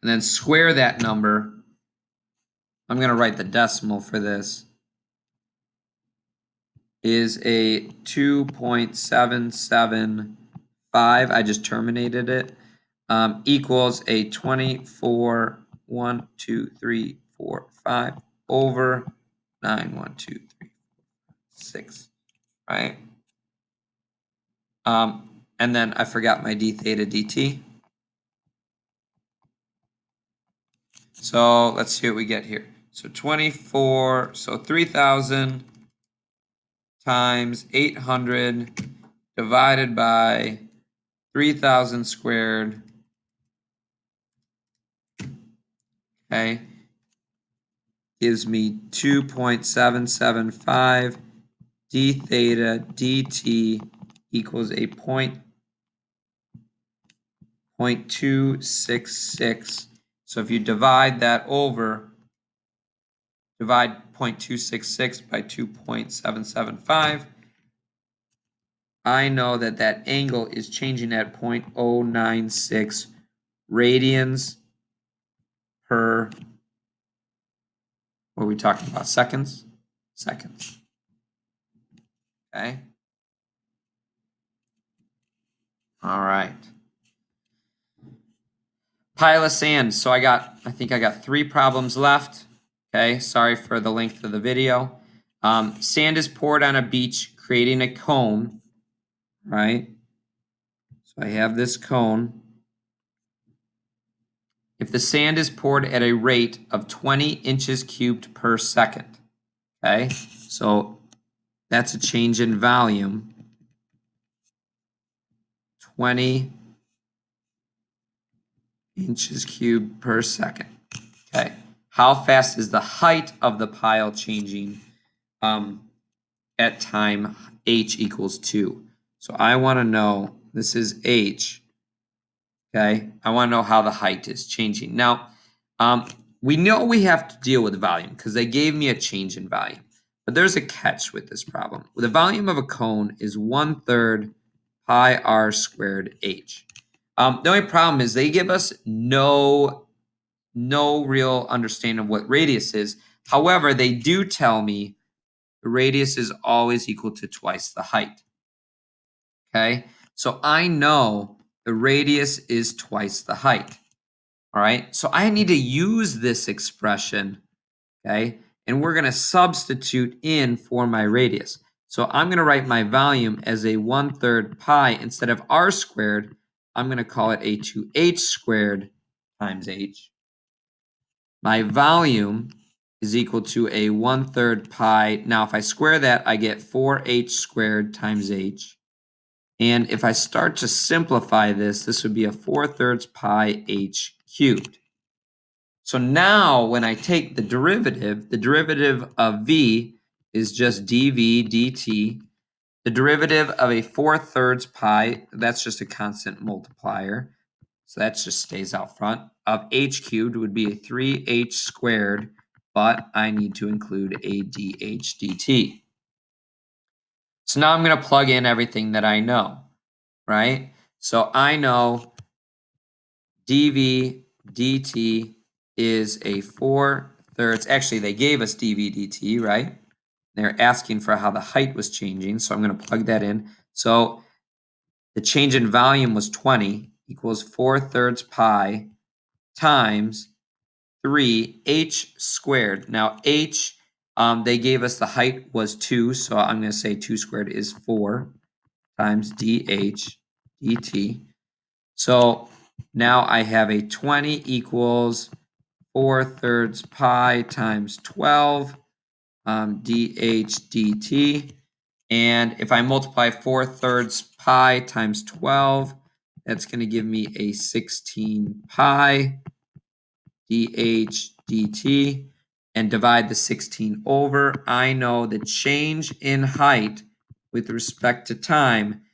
and then square that number. I'm going to write the decimal for this. Is a 2.775. I just terminated it. Equals a 24, 1, 2, 3, 4, 5 over 9, 1, 2, 3, 6, right? And then I forgot my d theta dt. So let's see what we get here. So 24, so 3,000 times 800 divided by 3,000 squared, okay, gives me 2.775 d theta dt equals a 0.266. So if you divide that over, divide 0.266 by 2.775, I know that that angle is changing at 0.096 radians per, what are we talking about, seconds? Seconds. Okay. All right. Pile of sand. So I think I got 3 problems left. Okay, sorry for the length of the video. Sand is poured on a beach, creating a cone, right? So I have this cone. If the sand is poured at a rate of 20 inches cubed per second, okay? So that's a change in volume, 20 inches cubed per second, okay? How fast is the height of the pile changing at time h equals 2? So I want to know, this is h, okay? I want to know how the height is changing. Now, we know we have to deal with volume because they gave me a change in volume. But there's a catch with this problem. The volume of a cone is 1/3 pi r squared h. The only problem is they give us no real understanding of what radius is. However, they do tell me the radius is always equal to twice the height. Okay, so I know the radius is twice the height. All right, so I need to use this expression, okay, and we're going to substitute in for my radius. So I'm going to write my volume as a 1/3 pi. Instead of r squared, I'm going to call it a 2h squared times h. My volume is equal to a 1/3 pi. Now, if I square that, I get 4h squared times h. And if I start to simplify this, this would be a 4/3 pi h cubed. So now when I take the derivative of v is just dv dt. The derivative of a 4/3 pi, that's just a constant multiplier. So that just stays out front. Of h cubed would be a 3h squared, but I need to include a dh dt. So now I'm going to plug in everything that I know, right? So I know dv dt is a 4/3. Actually, they gave us dv dt, right? They're asking for how the height was changing, so I'm going to plug that in. So the change in volume was 20 equals 4/3 pi times 3h squared. Now h, they gave us the height was 2, so I'm going to say 2 squared is 4 times dh dt. So now I have a 20 equals 4/3 pi times 12 dh dt. And if I multiply 4/3 pi times 12, that's going to give me a 16 pi dh dt. And divide the 16 over. I know the change in height with respect to time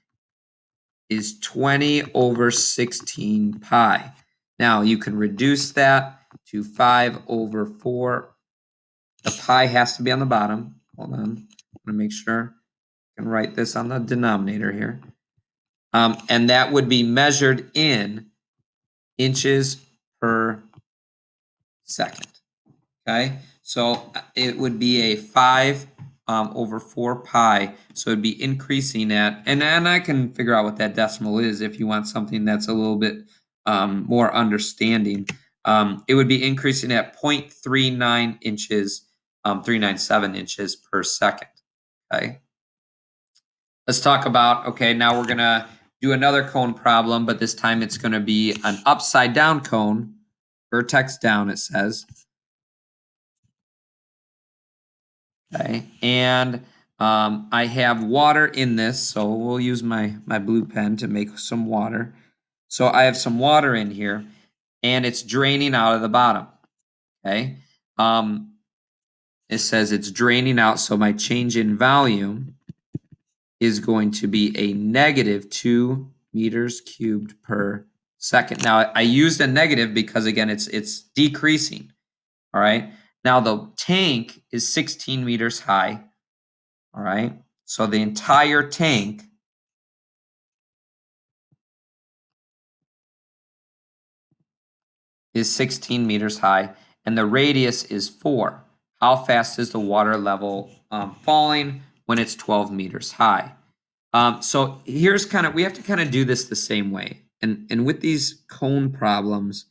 is 20 over 16 pi. Now you can reduce that to 5/4. The pi has to be on the bottom. Hold on. I'm going to make sure I can write this on the denominator here. And that would be measured in inches per second. Okay, so it would be a 5/4 pi. So it'd be increasing at, and I can figure out what that decimal is if you want something that's a little bit more understanding. It would be increasing at 0.39 inches, 397 inches per second. Okay, let's talk about, okay, now we're going to do another cone problem, but this time it's going to be an upside down cone, vertex down, it says. Okay, and I have water in this, so we'll use my blue pen to make some water. So I have some water in here, and it's draining out of the bottom, okay? It says it's draining out, so my change in volume is going to be a negative 2 meters cubed per second. Now, I used a negative because, again, it's decreasing, all right? Now, the tank is 16 meters high, all right? So the entire tank is 16 meters high, and the radius is 4. How fast is the water level falling when it's 12 meters high? So here's we have to kind of do this the same way. And with these cone problems,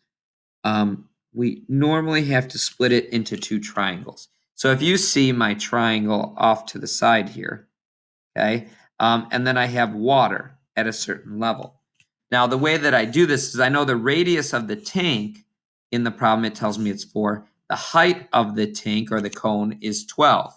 we normally have to split it into two triangles. So if you see my triangle off to the side here, okay, and then I have water at a certain level. Now, the way that I do this is I know the radius of the tank in the problem, it tells me it's 4. The height of the tank or the cone is 12.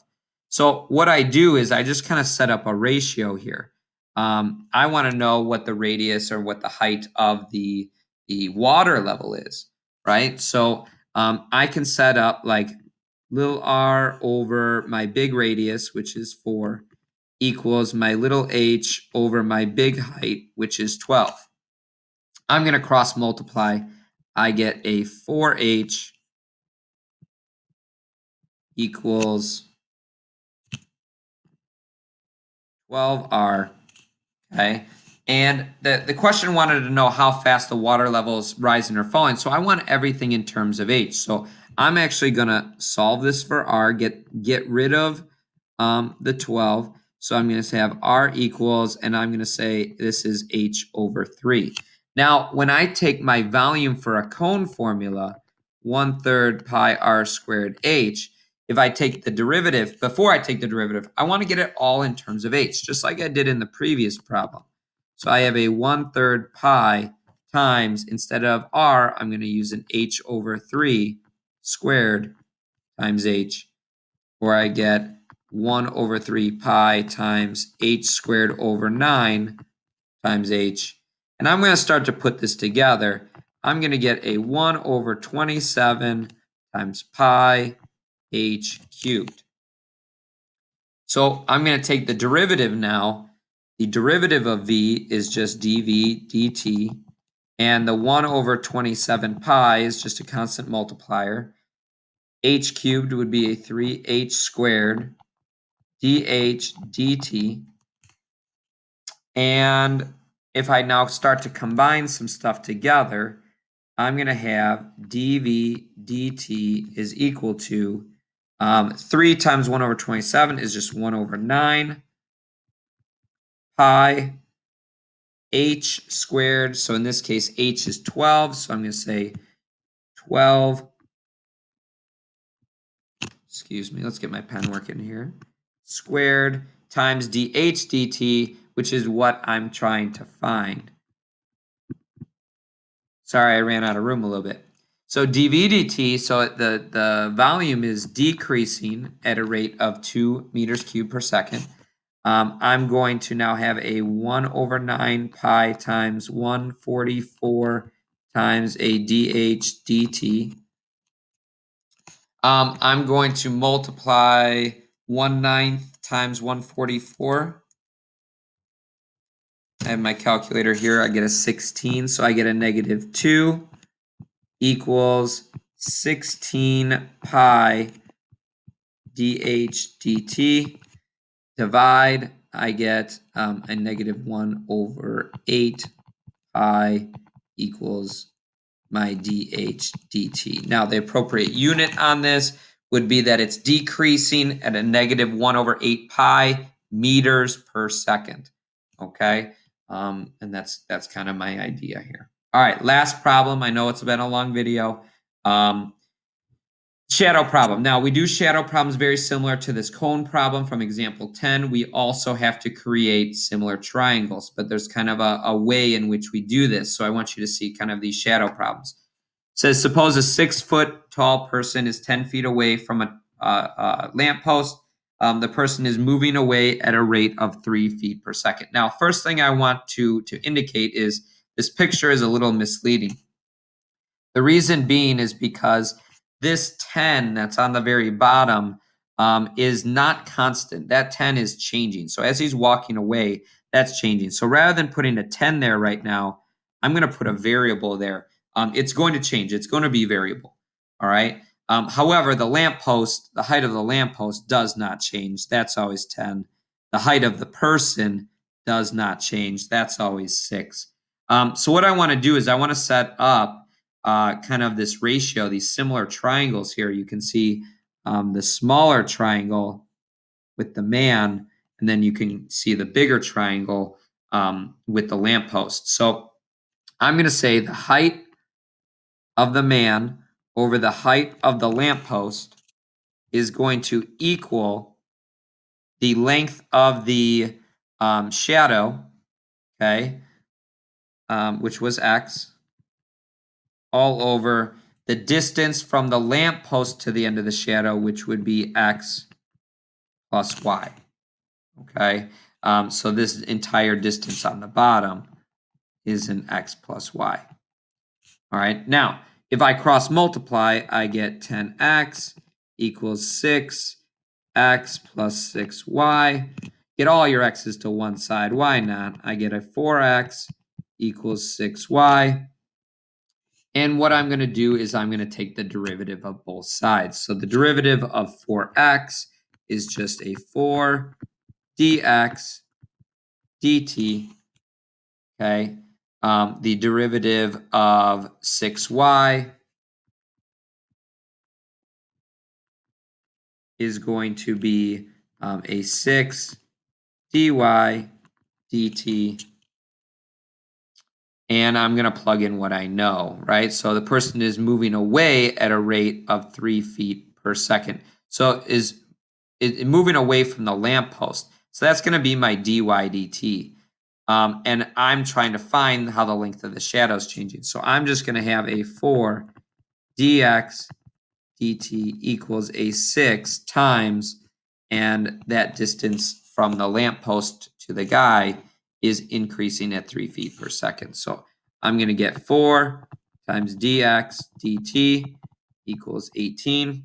So what I do is I just kind of set up a ratio here. I want to know what the radius or what the height of the water level is, right? So I can set up like little r over my big radius, which is 4, equals my little h over my big height, which is 12. I'm going to cross multiply. I get a 4h equals 12r, okay? And the question wanted to know how fast the water level is rising or falling. So I want everything in terms of h. So I'm actually going to solve this for r, get rid of the 12. So I'm going to have r equals, and I'm going to say this is h over 3. Now, when I take my volume for a cone formula, 1/3 pi r squared h, if I take the derivative, before I take the derivative, I want to get it all in terms of h, just like I did in the previous problem. So I have a 1/3 pi times, instead of r, I'm going to use an h over 3 squared times h, or I get 1 over 3 pi times h squared over 9 times h. And I'm going to start to put this together. I'm going to get a 1 over 27 times pi h cubed. So I'm going to take the derivative now. The derivative of v is just dv dt. And the 1 over 27 pi is just a constant multiplier. H cubed would be a 3h squared dh dt. And if I now start to combine some stuff together, I'm going to have dv dt is equal to 3 times 1 over 27 is just 1 over 9 pi h squared. So in this case, h is 12. So I'm going to say 12. Excuse me. Let's get my pen working here. Squared times dh dt, which is what I'm trying to find. Sorry, I ran out of room a little bit. So dv dt, so the volume is decreasing at a rate of 2 meters cubed per second. I'm going to now have a 1 over 9 pi times 144 times a dh dt. I'm going to multiply 1/9 times 144. I have my calculator here. I get a 16, so I get a negative 2 equals 16 pi dh dt. Divide, I get a negative 1 over 8 pi equals my dh dt. Now, the appropriate unit on this would be that it's decreasing at a negative 1 over 8 pi meters per second. Okay, and that's kind of my idea here. All right, last problem. I know it's been a long video. Shadow problem. Now, we do shadow problems very similar to this cone problem from example 10. We also have to create similar triangles, but there's kind of a way in which we do this. So I want you to see kind of these shadow problems. It says, suppose a 6-foot tall person is 10 feet away from a lamppost. the person is moving away at a rate of 3 feet per second. Now, first thing I want to indicate is this picture is a little misleading. The reason being is because this 10 that's on the very bottom is not constant. That 10 is changing. So as he's walking away, that's changing. So rather than putting a 10 there right now, I'm going to put a variable there. It's going to change. It's going to be variable. All right. However, the lamppost, the height of the lamppost does not change. That's always 10. The height of the person does not change. That's always 6. So what I want to do is I want to set up kind of this ratio, these similar triangles here. You can see the smaller triangle with the man, and then you can see the bigger triangle with the lamppost. So I'm going to say the height of the man over the height of the lamppost is going to equal the length of the shadow, okay, which was x, all over the distance from the lamppost to the end of the shadow, which would be x plus y. Okay, so this entire distance on the bottom is an x plus y. All right, now if I cross multiply, I get 10x equals 6x plus 6y. Get all your x's to one side. Why not? I get a 4x equals 6y. And what I'm going to do is I'm going to take the derivative of both sides. So the derivative of 4x is just a 4 dx dt. Okay. The derivative of 6y is going to be a 6 dy dt. And I'm going to plug in what I know, right? So the person is moving away at a rate of 3 feet per second. So is moving away from the lamppost. So that's going to be my dy dt. And I'm trying to find how the length of the shadow is changing. So I'm just going to have a 4 dx dt equals a 6 times, and that distance from the lamppost to the guy is increasing at 3 feet per second. So I'm going to get 4 times dx dt equals 18,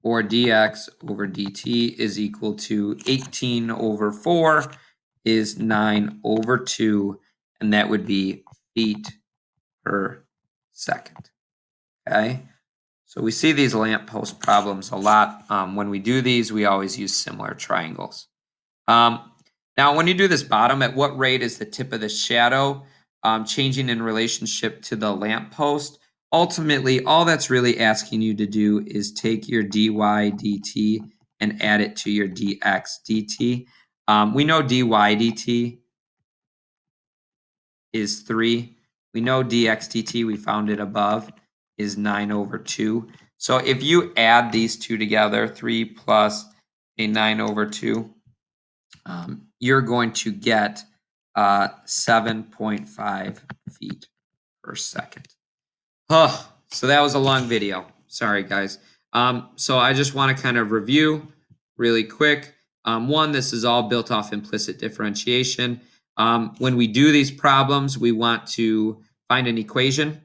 or dx over dt is equal to 18 over 4 is 9 over 2, and that would be feet per second. Okay, so we see these lamppost problems a lot. When we do these, we always use similar triangles. Now, when you do this bottom, at what rate is the tip of the shadow changing in relationship to the lamppost? Ultimately, all that's really asking you to do is take your dy dt and add it to your dx dt. We know dy dt is 3. We know dx dt, we found it above, is 9 over 2. So if you add these two together, 3 plus a 9 over 2, you're going to get 7.5 feet per second. Oh, so that was a long video. Sorry, guys. So I just want to kind of review really quick. One, this is all built off implicit differentiation. When we do these problems, we want to find an equation.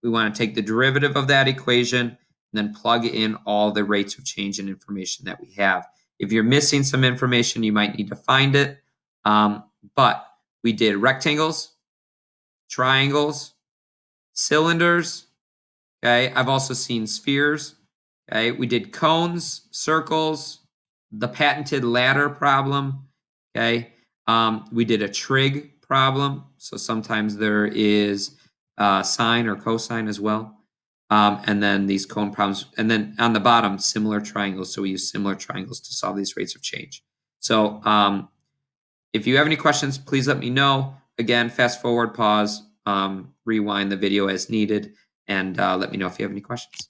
We want to take the derivative of that equation and then plug in all the rates of change in information that we have. If you're missing some information, you might need to find it. But we did rectangles, triangles, cylinders. Okay, I've also seen spheres. Okay, we did cones, circles, the patented ladder problem. Okay, we did a trig problem. So sometimes there is sine or cosine as well. And then these cone problems. And then on the bottom, similar triangles. So we use similar triangles to solve these rates of change. So if you have any questions, please let me know. Again, fast forward, pause, rewind the video as needed, and let me know if you have any questions.